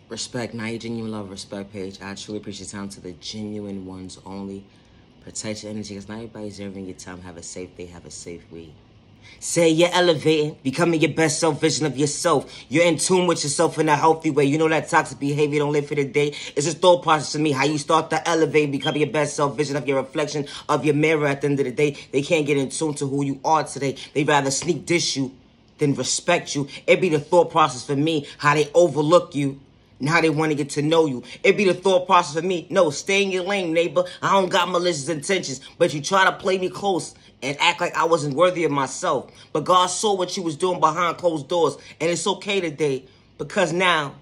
Respect, not your genuine love, respect page. I truly appreciate your time to the genuine ones only. Protect your energy because not everybody's deserving your time. Have a safe day, have a safe week. Say you're elevating, becoming your best self vision of yourself. You're in tune with yourself in a healthy way. You know that toxic behavior don't live for the day. It's a thought process to me. How you start to elevate, becoming your best self vision of your reflection of your mirror at the end of the day. They can't get in tune to who you are today. They rather sneak dish you than respect you. It be the thought process for me, how they overlook you. Now they want to get to know you. It be the thought process for me. No, stay in your lane, neighbor. I don't got malicious intentions. But you try to play me close and act like I wasn't worthy of myself. But God saw what you was doing behind closed doors. And it's okay today. Because now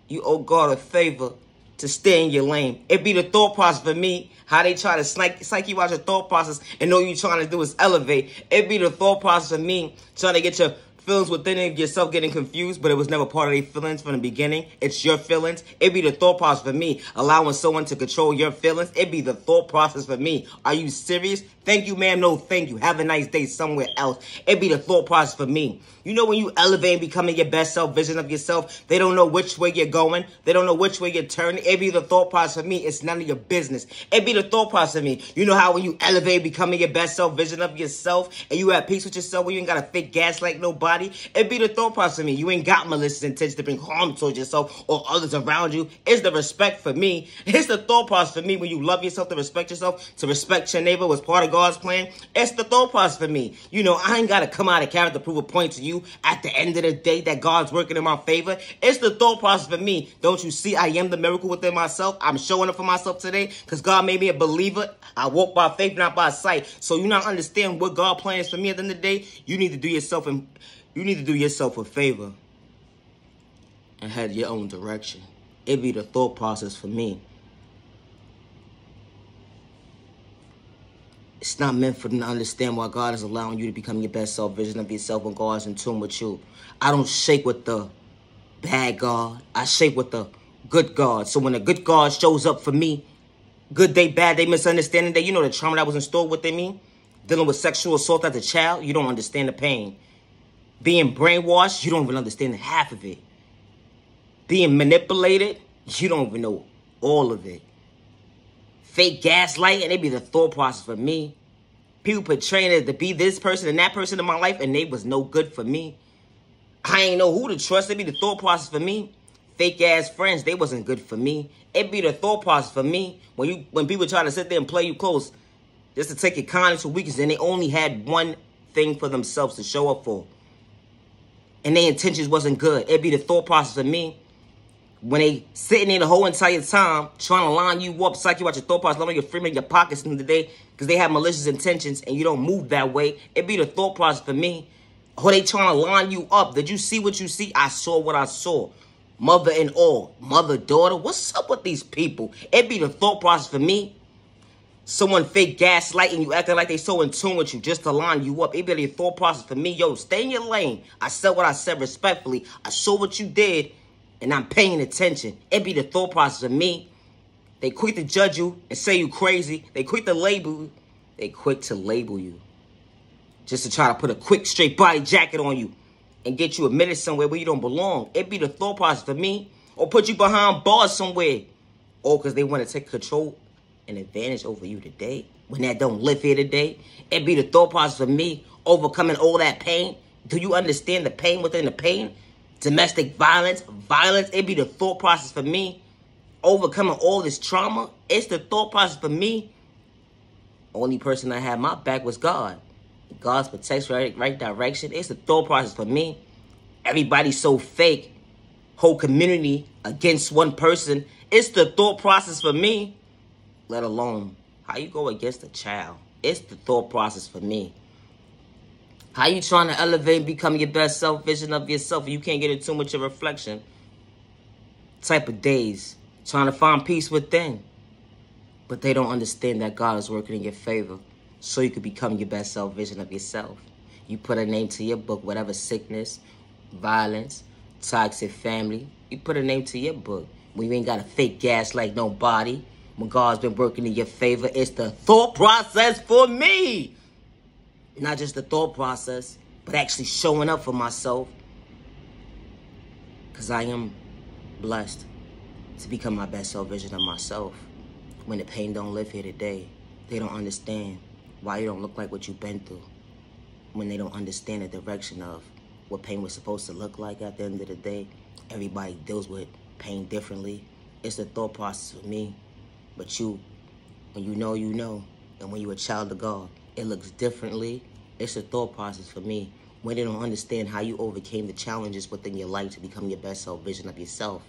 you owe God a favor to stay in your lane. It be the thought process for me. How they try to psych you out your thought process and all you trying to do is elevate. It be the thought process for me. Trying to get your feelings within yourself getting confused, but it was never part of their feelings from the beginning. It's your feelings. It be the thought process for me, allowing someone to control your feelings. It be the thought process for me. Are you serious? Thank you, ma'am. No, thank you. Have a nice day somewhere else. It be the thought process for me. You know when you elevate and becoming your best self vision of yourself, they don't know which way you're going. They don't know which way you're turning. It be the thought process for me. It's none of your business. It be the thought process for me. You know how when you elevate becoming your best self vision of yourself and you at peace with yourself when you ain't got to fake gas like nobody? It be the thought process for me. You ain't got malicious intentions to bring harm towards yourself or others around you. It's the respect for me. It's the thought process for me when you love yourself, to respect yourself, to respect your neighbor was part of God's plan. It's the thought process for me. You know, I ain't got to come out of character to prove a point to you at the end of the day that God's working in my favor. It's the thought process for me. Don't you see I am the miracle within myself? I'm showing up for myself today because God made me a believer. I walk by faith, not by sight. So you not understand what God plans for me at the end of the day. You need to do yourself a favor and head your own direction. It be the thought process for me. It's not meant for them to understand why God is allowing you to become your best self vision of yourself when God's in tune with you. I don't shake with the bad God. I shake with the good God. So when a good God shows up for me, good day, bad day, misunderstanding day, you know the trauma that was installed within me? Dealing with sexual assault as a child, you don't understand the pain. Being brainwashed, you don't even understand half of it. Being manipulated, you don't even know all of it. Fake gaslighting, it be the thought process for me. People portraying it to be this person and that person in my life, and they was no good for me. I ain't know who to trust. It be the thought process for me. Fake ass friends, they wasn't good for me. It be the thought process for me. When people try to sit there and play you close, just to take your kindness for weakness, and they only had one thing for themselves to show up for. And their intentions wasn't good. It be the thought process for me. When they sitting there the whole entire time trying to line you up, psych you out your thought process, loving your freedom in your pockets in the day because they have malicious intentions and you don't move that way. It be the thought process for me. Or they trying to line you up. Did you see what you see? I saw what I saw. Mother and all. Mother, daughter. What's up with these people? It be the thought process for me. Someone fake gaslighting you, acting like they so in tune with you just to line you up. It be the thought process for me. Yo, stay in your lane. I said what I said respectfully. I saw what you did. And I'm paying attention. It be the thought process of me. They quick to judge you and say you crazy. They quick to label you. They quick to label you. Just to try to put a quick straight body jacket on you and get you admitted somewhere where you don't belong. It be the thought process for me. Or put you behind bars somewhere. Or because they want to take control and advantage over you today. When that don't live here today. It be the thought process for me. Overcoming all that pain. Do you understand the pain within the pain? Domestic violence, it be the thought process for me. Overcoming all this trauma, it's the thought process for me. Only person that had my back was God. God's protection, right direction. It's the thought process for me. Everybody's so fake. Whole community against one person. It's the thought process for me. Let alone how you go against a child. It's the thought process for me. How you trying to elevate and become your best self vision of yourself and you can't get in tune with your reflection? Type of days. Trying to find peace within. But they don't understand that God is working in your favor so you can become your best self vision of yourself. You put a name to your book, whatever sickness, violence, toxic family. You put a name to your book. When you ain't got a fake gas like nobody. When God's been working in your favor, it's the thought process for me. Not just the thought process, but actually showing up for myself. Because I am blessed. to become my best self version of myself. When the pain don't live here today, they don't understand why you don't look like what you've been through. When they don't understand the direction of what pain was supposed to look like at the end of the day. Everybody deals with pain differently. It's the thought process for me. But when you know, you know. And when you're a child of God, it looks differently. It's the thought process for me. When they don't understand how you overcame the challenges within your life to become your best self vision of yourself.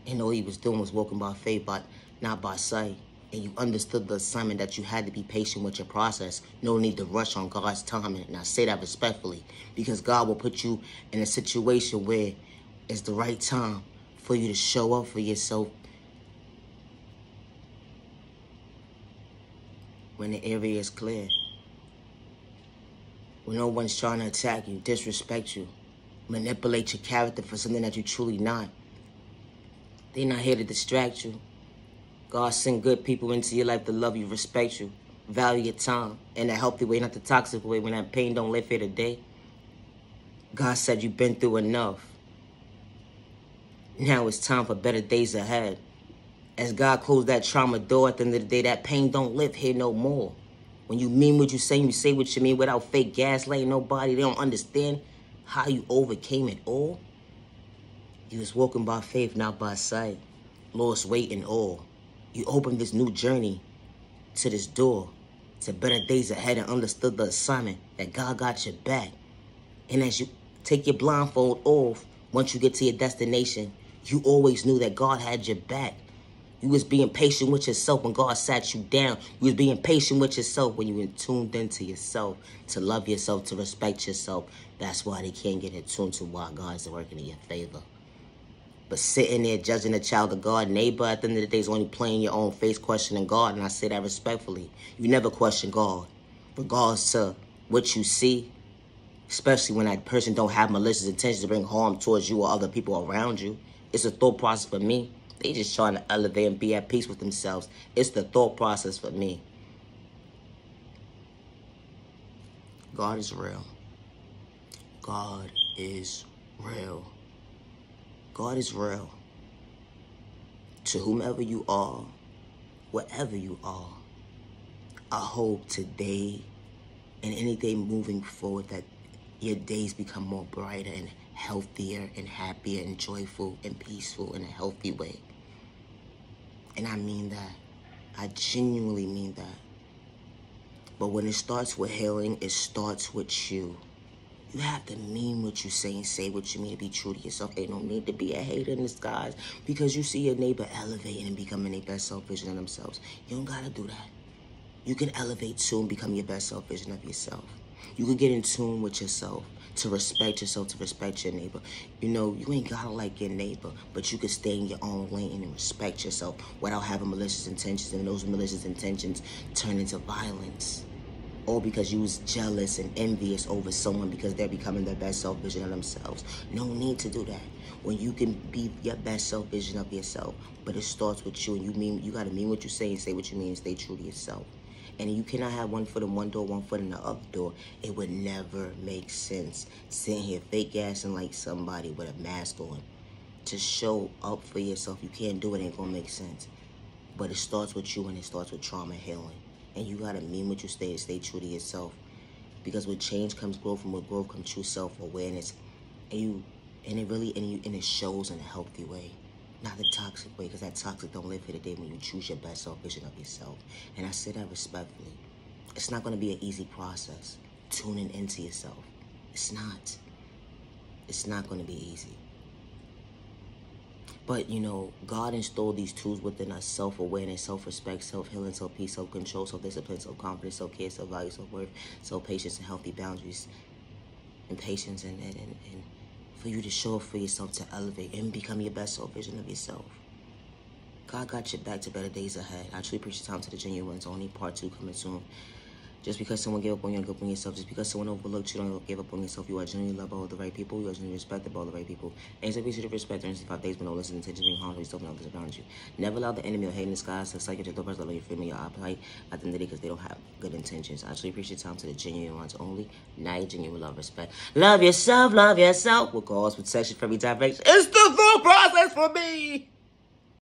And all he was doing was walking by faith, but not by sight. And you understood the assignment that you had to be patient with your process. No need to rush on God's timing. And I say that respectfully, because God will put you in a situation where it's the right time for you to show up for yourself. When the area is clear. When no one's trying to attack you, disrespect you, manipulate your character for something that you're truly not. They're not here to distract you. God sent good people into your life to love you, respect you, value your time in a healthy way, not the toxic way, when that pain don't live here today. God said you've been through enough. Now it's time for better days ahead. As God closed that trauma door at the end of the day, that pain don't live here no more. When you mean what you say what you mean without fake gaslighting nobody. They don't understand how you overcame it all. You was walking by faith, not by sight. Lost weight and all. You opened this new journey to this door, to better days ahead, and understood the assignment that God got your back. And as you take your blindfold off, once you get to your destination, you always knew that God had your back. You was being patient with yourself when God sat you down. You was being patient with yourself when you were tuned into yourself, to love yourself, to respect yourself. That's why they can't get attuned to why God's working in your favor. But sitting there judging a child of God, neighbor, at the end of the day, is only playing your own face, questioning God. And I say that respectfully. You never question God, regardless to what you see, especially when that person don't have malicious intentions to bring harm towards you or other people around you. It's a thought process for me. They just trying to elevate and be at peace with themselves. It's the thought process for me. God is real. God is real. God is real. To whomever you are, wherever you are, I hope today and any day moving forward that your days become more brighter and healthier and happier and joyful and peaceful in a healthy way. And I mean that. I genuinely mean that. But when it starts with healing, it starts with you. You have to mean what you say and say what you mean to be true to yourself. Ain't no need to be a hater in disguise because you see your neighbor elevating and becoming their best self vision of themselves. You don't gotta do that. You can elevate too and become your best self vision of yourself. You can get in tune with yourself, to respect yourself, to respect your neighbor. You know, you ain't gotta like your neighbor, but you can stay in your own lane and respect yourself without having malicious intentions, and those malicious intentions turn into violence. All because you was jealous and envious over someone because they're becoming their best self vision of themselves. No need to do that. When you can be your best self vision of yourself, but it starts with you, and you gotta mean what you say and say what you mean and stay true to yourself. And you cannot have one foot in one door, one foot in the other door. It would never make sense. Sitting here fake gassing like somebody with a mask on. To show up for yourself, you can't do it, ain't gonna make sense. But it starts with you, and it starts with trauma healing. And you gotta mean what you say and stay true to yourself. Because with change comes growth, and with growth comes true self-awareness. And it shows in a healthy way. Not the toxic way, because that toxic don't live here today when you choose your best self-vision of yourself. And I say that respectfully. It's not gonna be an easy process, tuning into yourself. It's not. It's not gonna be easy. But, you know, God installed these tools within us: self-awareness, self-respect, self-healing, self-peace, self-control, self-discipline, self-confidence, self-care, self-value, self-worth, self-patience, and healthy boundaries, and patience, and for you to show up for yourself, to elevate and become your best self-vision of yourself. God got your back to better days ahead. I truly appreciate your time to the genuine ones. Only part 2 coming soon. Just because someone gave up on you, don't give up on yourself. Just because someone overlooked you, don't give up on yourself. You are genuinely loved by all the right people. You are genuinely respected by all the right people. And so if you should respect 365 days, but no listen, intentions being harmed, still know others around you. Never allow the enemy or hate in the skies to psych your doors, let you feel me, your appetite at the end of the day, because they don't have good intentions. I actually appreciate your time to the genuine ones only. Now you genuine love, respect. Love yourself with God's protection from every direction. It's the full process for me.